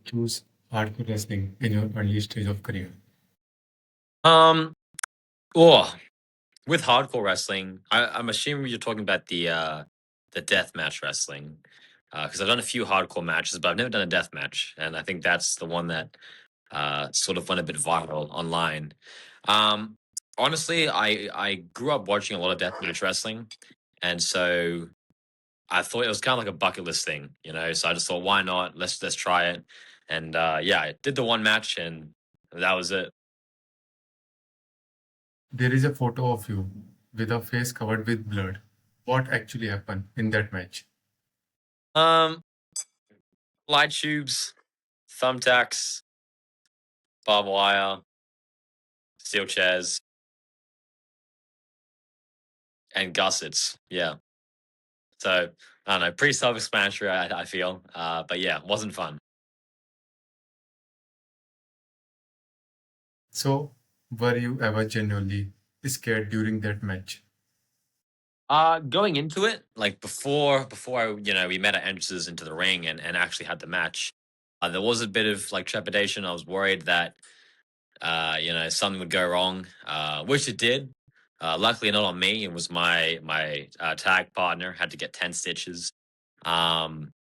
choose hardcore wrestling in your early stage of career? Um, oh, with hardcore wrestling, I'm assuming you're talking about the death match wrestling, because I've done a few hardcore matches, but I've never done a death match, and I think that's the one that sort of went a bit viral online. Um, Honestly, I grew up watching a lot of death match wrestling, and so I thought it was kind of like a bucket list thing, you know. So I just thought, why not? Let's try it, and yeah, I did the one match, and that was it. There is a photo of you with a face covered with blood. What actually happened in that match? Um, Light tubes, thumbtacks, barbed wire, steel chairs, and gussets. Yeah. So I don't know, pretty self-explanatory. I feel, but yeah, wasn't fun. So, were you ever genuinely scared during that match? Going into it, like before we met our entrances into the ring and actually had the match, there was a bit of like trepidation. I was worried that something would go wrong, which it did. Luckily, not on me. It was my tag partner had to get 10 stitches. Um,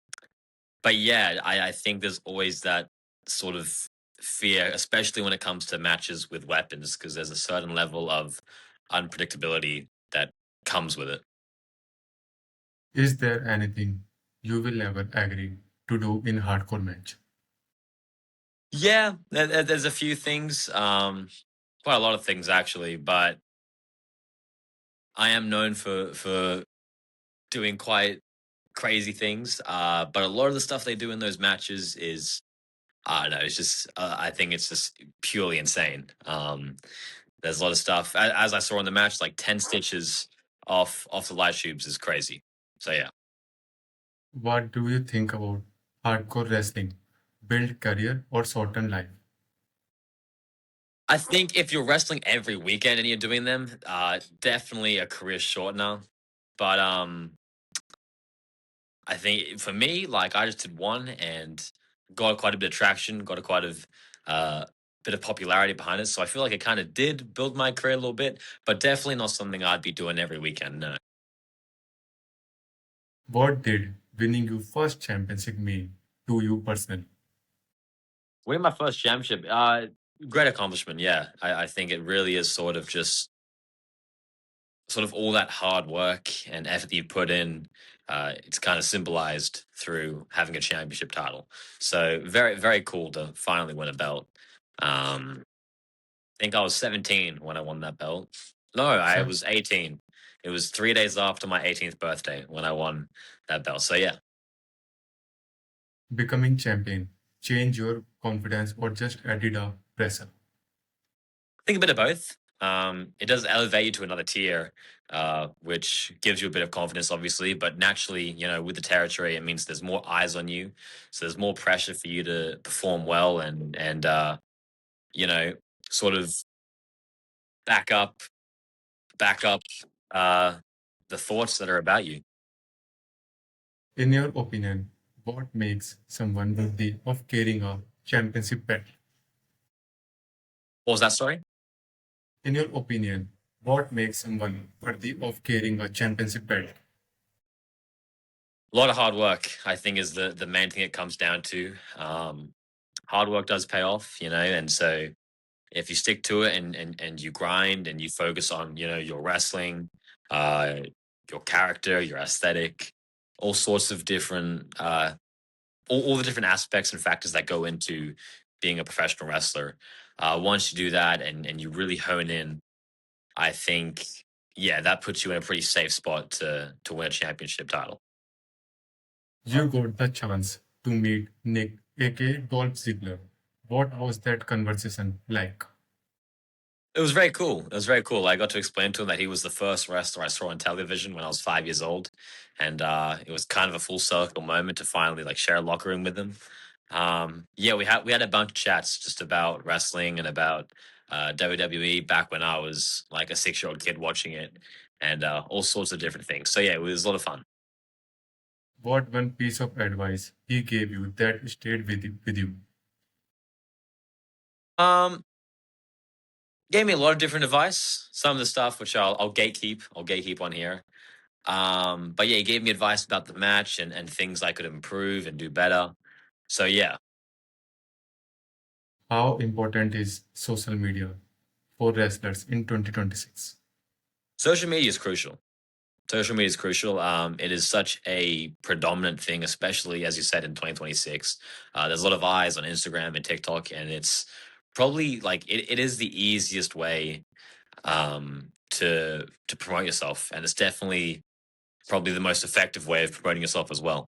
but yeah, I think there's always that sort of fear, especially when it comes to matches with weapons, because there's a certain level of unpredictability that comes with it. Is there anything you will never agree to do in hardcore match? Yeah, there's a few things, quite a lot of things actually, but I am known for doing quite crazy things. But a lot of the stuff they do in those matches is I don't know. It's just I think it's just purely insane. There's a lot of stuff as I saw in the match, like 10 stitches off the light tubes is crazy. So yeah, What do you think about hardcore wrestling? Build career or shorten life? I think if you're wrestling every weekend and you're doing them, definitely a career shortener. But I think for me, like I just did one and got quite a bit of traction, got a quite of uh, bit of popularity behind it. So I feel like it kind of did build my career a little bit, but definitely not something I'd be doing every weekend. No. What did winning your first championship mean to you personally? Winning my first championship, great accomplishment. Yeah, I think it really is sort of all that hard work and effort that you put in. It's kind of symbolized through having a championship title. So very very cool to finally win a belt. I think I was 17 when I won that belt. No, I So, was 18. It was 3 days after my 18th birthday when I won that belt. So yeah, becoming champion change your confidence or just added a pressure? I think a bit of both. It does elevate you to another tier, which gives you a bit of confidence, obviously. But naturally, with the territory, it means there's more eyes on you, so there's more pressure for you to perform well and you know sort of back up back up uh, the thoughts that are about you. In your opinion, what makes someone worthy of carrying a championship belt? What was that? Sorry. In your opinion, what makes someone worthy of carrying a championship belt? A lot of hard work, I think, is the main thing it comes down to. Hard work does pay off, and so if you stick to it and you grind and you focus on your wrestling, uh, your character, your aesthetic, all sorts of different all the different aspects and factors that go into being a professional wrestler. Once you do that and you really hone in, I think yeah, that puts you in a pretty safe spot to win a championship title. You got the chance to meet Nick, aka Dolph Ziggler. What was that conversation like? It was very cool. It was very cool. I got to explain to him that he was the first wrestler I saw on television when I was 5 years old, and it was kind of a full circle moment to finally like share a locker room with him. Yeah, we had a bunch of chats just about wrestling and about WWE back when I was like a 6-year-old kid watching it, and all sorts of different things. So yeah, it was a lot of fun. What one piece of advice he gave you that stayed with you? Um, Gave me a lot of different advice. Some of the stuff which I'll gatekeep. I'll gatekeep on here. But yeah, he gave me advice about the match and things I could improve and do better. So yeah, How important is social media for wrestlers in 2026? social media is crucial. Social media is crucial. It is such a predominant thing, especially as you said in 2026. There's a lot of eyes on Instagram and TikTok, and it's probably like it is the easiest way to promote yourself, and it's definitely probably the most effective way of promoting yourself as well.